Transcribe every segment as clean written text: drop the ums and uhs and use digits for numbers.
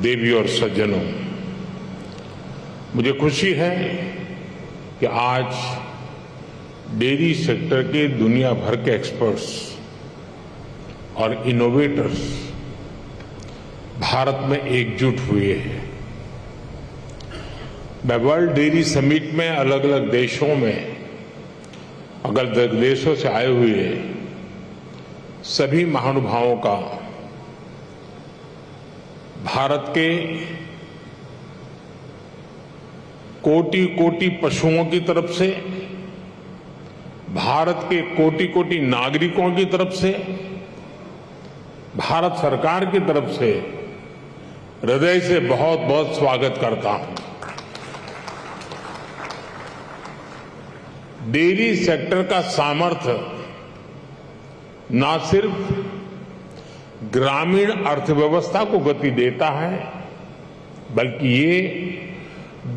देवी और सज्जनों, मुझे खुशी है कि आज डेयरी सेक्टर के दुनिया भर के एक्सपर्ट्स और इनोवेटर्स भारत में एकजुट हुए हैं। मैं वर्ल्ड डेयरी समिट में अलग अलग देशों में अलग देशों से आए हुए सभी महानुभावों का भारत के कोटि कोटि पशुओं की तरफ से, भारत के कोटि कोटि नागरिकों की तरफ से, भारत सरकार की तरफ से हृदय से बहुत बहुत स्वागत करता हूं। डेयरी सेक्टर का सामर्थ्य न सिर्फ ग्रामीण अर्थव्यवस्था को गति देता है, बल्कि ये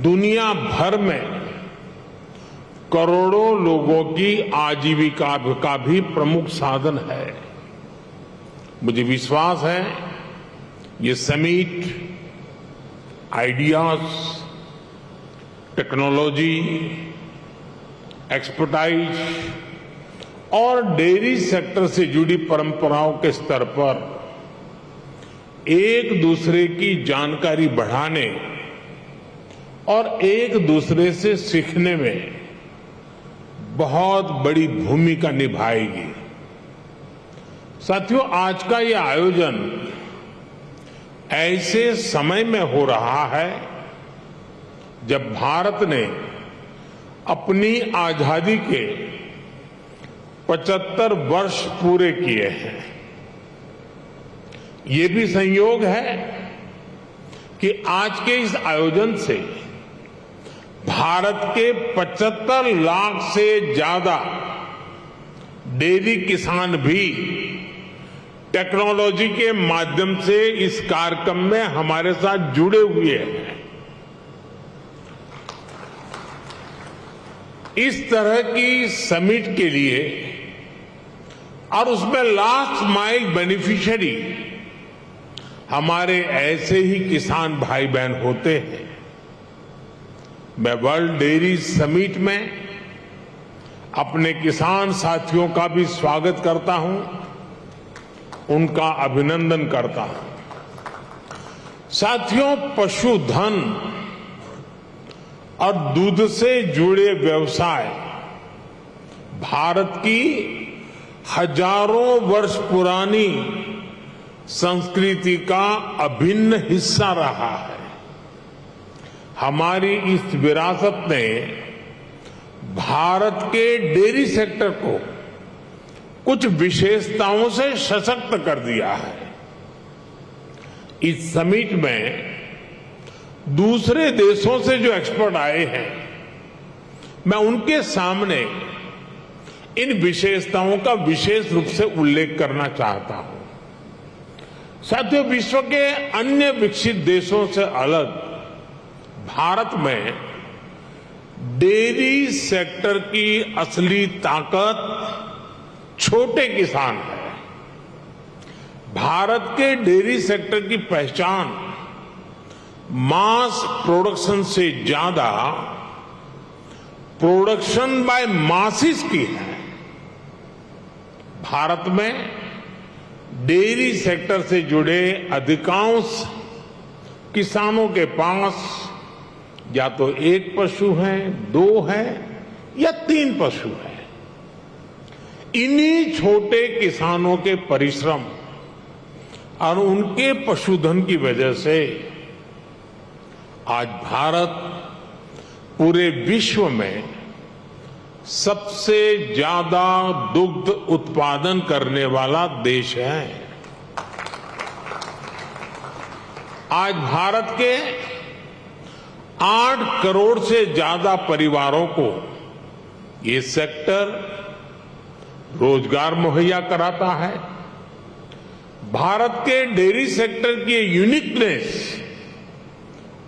दुनिया भर में करोड़ों लोगों की आजीविका का भी प्रमुख साधन है। मुझे विश्वास है ये समिट आइडियाज, टेक्नोलॉजी, एक्सपर्टाइज और डेयरी सेक्टर से जुड़ी परंपराओं के स्तर पर एक दूसरे की जानकारी बढ़ाने और एक दूसरे से सीखने में बहुत बड़ी भूमिका निभाएगी। साथियों, आज का ये आयोजन ऐसे समय में हो रहा है जब भारत ने अपनी आजादी के 75 वर्ष पूरे किए हैं। ये भी संयोग है कि आज के इस आयोजन से भारत के 75 लाख से ज्यादा डेयरी किसान भी टेक्नोलॉजी के माध्यम से इस कार्यक्रम में हमारे साथ जुड़े हुए हैं। इस तरह की समिट के लिए और उसमें लास्ट माइल बेनिफिशियरी हमारे ऐसे ही किसान भाई बहन होते हैं। मैं वर्ल्ड डेयरी समिट में अपने किसान साथियों का भी स्वागत करता हूं, उनका अभिनंदन करता हूं। साथियों, पशुधन और दूध से जुड़े व्यवसाय भारत की हजारों वर्ष पुरानी संस्कृति का अभिन्न हिस्सा रहा है। हमारी इस विरासत ने भारत के डेयरी सेक्टर को कुछ विशेषताओं से सशक्त कर दिया है। इस समिट में दूसरे देशों से जो एक्सपर्ट आए हैं, मैं उनके सामने इन विशेषताओं का विशेष रूप से उल्लेख करना चाहता हूं। साथियों, विश्व के अन्य विकसित देशों से अलग भारत में डेयरी सेक्टर की असली ताकत छोटे किसान है। भारत के डेयरी सेक्टर की पहचान मास प्रोडक्शन से ज्यादा प्रोडक्शन बाय मासिस की है। भारत में डेयरी सेक्टर से जुड़े अधिकांश किसानों के पास या तो एक पशु है, 2 है या 3 पशु है। इन्हीं छोटे किसानों के परिश्रम और उनके पशुधन की वजह से आज भारत पूरे विश्व में सबसे ज्यादा दुग्ध उत्पादन करने वाला देश है। आज भारत के 8 करोड़ से ज्यादा परिवारों को ये सेक्टर रोजगार मुहैया कराता है। भारत के डेयरी सेक्टर की यूनिकनेस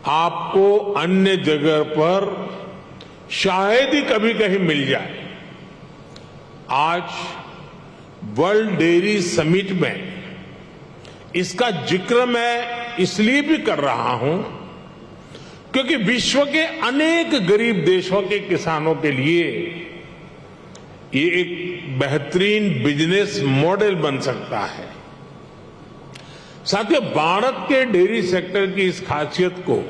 आपको अन्य जगह पर शायद ही कभी कहीं मिल जाए। आज वर्ल्ड डेयरी समिट में इसका जिक्र मैं इसलिए भी कर रहा हूं क्योंकि विश्व के अनेक गरीब देशों के किसानों के लिए ये एक बेहतरीन बिजनेस मॉडल बन सकता है। साथियों, भारत के डेयरी सेक्टर की इस खासियत को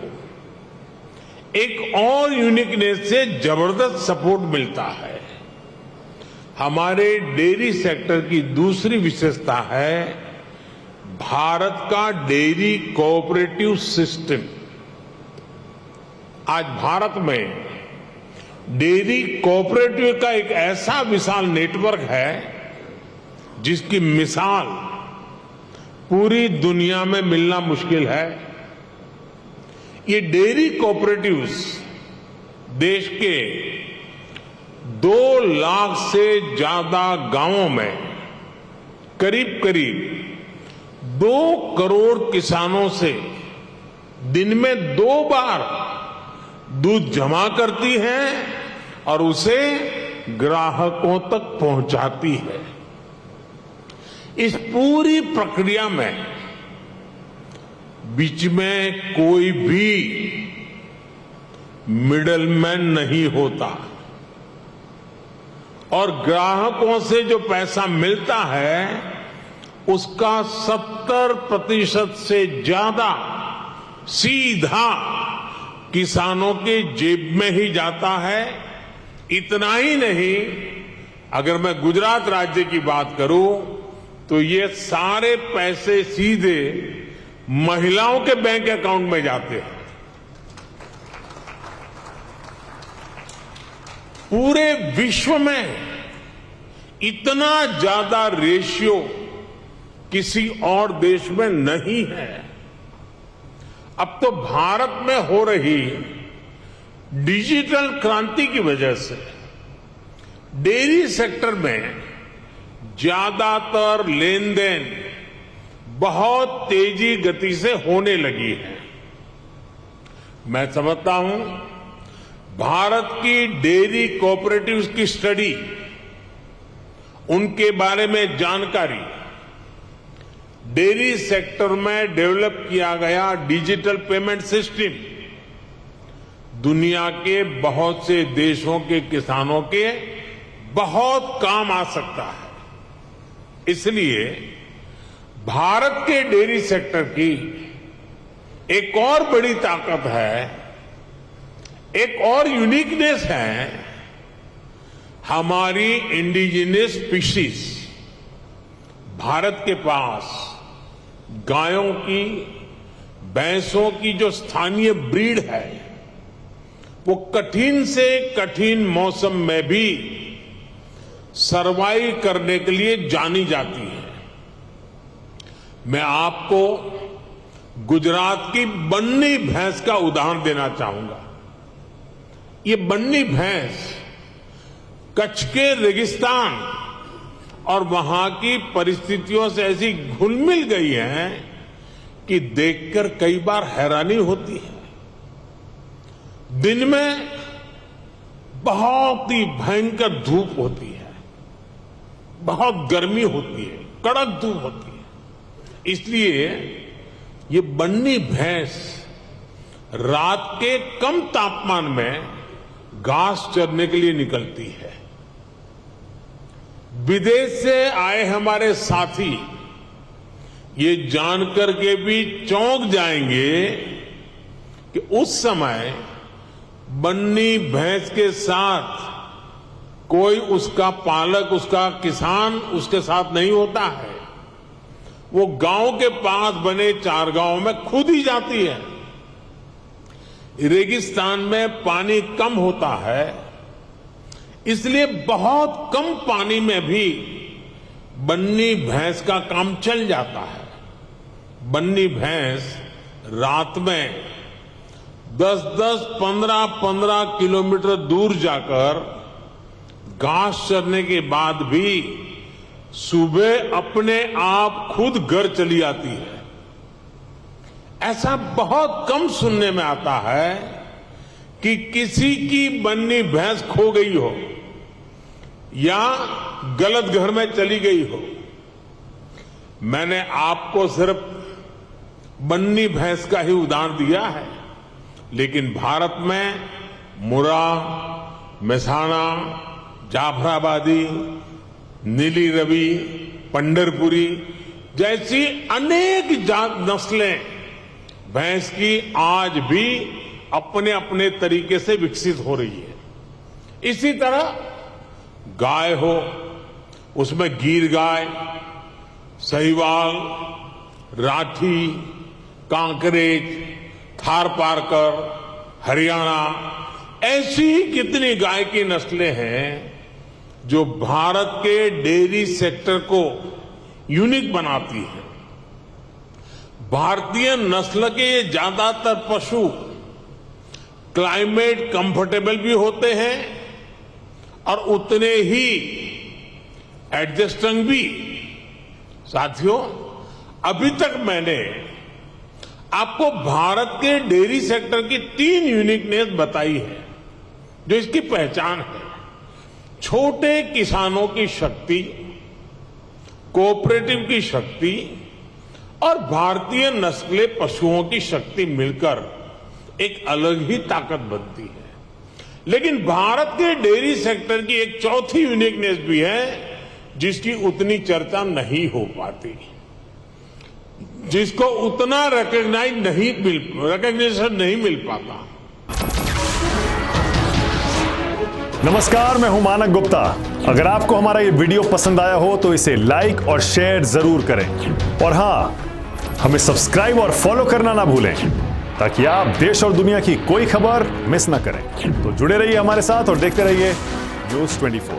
एक और यूनिकनेस से जबरदस्त सपोर्ट मिलता है। हमारे डेयरी सेक्टर की दूसरी विशेषता है भारत का डेयरी कोऑपरेटिव सिस्टम। आज भारत में डेयरी कोऑपरेटिव का एक ऐसा विशाल नेटवर्क है जिसकी मिसाल पूरी दुनिया में मिलना मुश्किल है। ये डेयरी कोऑपरेटिव्स देश के 2 लाख से ज्यादा गांवों में करीब करीब 2 करोड़ किसानों से दिन में 2 बार दूध जमा करती है और उसे ग्राहकों तक पहुंचाती है। इस पूरी प्रक्रिया में बीच में कोई भी मिडलमैन नहीं होता और ग्राहकों से जो पैसा मिलता है उसका 70% से ज्यादा सीधा किसानों के जेब में ही जाता है। इतना ही नहीं, अगर मैं गुजरात राज्य की बात करूं तो ये सारे पैसे सीधे महिलाओं के बैंक अकाउंट में जाते हैं। पूरे विश्व में इतना ज्यादा रेशियो किसी और देश में नहीं है। अब तो भारत में हो रही डिजिटल क्रांति की वजह से डेयरी सेक्टर में ज्यादातर लेन देन बहुत तेजी गति से होने लगी है। मैं समझता हूं भारत की डेयरी कोऑपरेटिव्स की स्टडी, उनके बारे में जानकारी, डेयरी सेक्टर में डेवलप किया गया डिजिटल पेमेंट सिस्टम दुनिया के बहुत से देशों के किसानों के बहुत काम आ सकता है। इसलिए भारत के डेयरी सेक्टर की एक और बड़ी ताकत है, एक और यूनिकनेस है हमारी इंडिजिनस स्पीशीज। भारत के पास गायों की, भैंसों की जो स्थानीय ब्रीड है वो कठिन से कठिन मौसम में भी सरवाइव करने के लिए जानी जाती है। मैं आपको गुजरात की बन्नी भैंस का उदाहरण देना चाहूंगा। ये बन्नी भैंस कच्छ के रेगिस्तान और वहां की परिस्थितियों से ऐसी घुल मिल गई है कि देखकर कई बार हैरानी होती है। दिन में बहुत ही भयंकर धूप होती है, बहुत गर्मी होती है, कड़क धूप होती है। इसलिए ये बन्नी भैंस रात के कम तापमान में घास चरने के लिए निकलती है। विदेश से आए हमारे साथी ये जानकर के भी चौंक जाएंगे कि उस समय बन्नी भैंस के साथ कोई उसका पालक, उसका किसान उसके साथ नहीं होता है। वो गांव के पास बने चारगांव में खुद ही जाती है। रेगिस्तान में पानी कम होता है, इसलिए बहुत कम पानी में भी बन्नी भैंस का काम चल जाता है। बन्नी भैंस रात में 10-10, 15-15 किलोमीटर दूर जाकर घास चरने के बाद भी सुबह अपने आप खुद घर चली आती है। ऐसा बहुत कम सुनने में आता है कि किसी की बन्नी भैंस खो गई हो या गलत घर में चली गई हो। मैंने आपको सिर्फ बन्नी भैंस का ही उदाहरण दिया है, लेकिन भारत में मुर्रा, मेसाना, जाफराबादी, नीली रवि, पंढरपुरी जैसी अनेक जात नस्लें भैंस की आज भी अपने अपने तरीके से विकसित हो रही है। इसी तरह गाय हो, उसमें गीर गाय, साहिवाल, राठी, कांकरेज, थारपारकर, हरियाणा, ऐसी कितनी गाय की नस्लें हैं जो भारत के डेयरी सेक्टर को यूनिक बनाती है। भारतीय नस्ल के ये ज्यादातर पशु क्लाइमेट कंफर्टेबल भी होते हैं और उतने ही एडजस्टिंग भी। साथियों, अभी तक मैंने आपको भारत के डेयरी सेक्टर की 3 यूनिकनेस बताई है जो इसकी पहचान है। छोटे किसानों की शक्ति, कोऑपरेटिव की शक्ति और भारतीय नस्ले पशुओं की शक्ति मिलकर एक अलग ही ताकत बनती है। लेकिन भारत के डेयरी सेक्टर की एक चौथी यूनिकनेस भी है जिसकी उतनी चर्चा नहीं हो पाती, जिसको उतना रिकग्निशन नहीं मिल पाता। नमस्कार, मैं हूं मानक गुप्ता। अगर आपको हमारा ये वीडियो पसंद आया हो तो इसे लाइक और शेयर जरूर करें और हां, हमें सब्सक्राइब और फॉलो करना ना भूलें ताकि आप देश और दुनिया की कोई खबर मिस ना करें। तो जुड़े रहिए हमारे साथ और देखते रहिए News 24।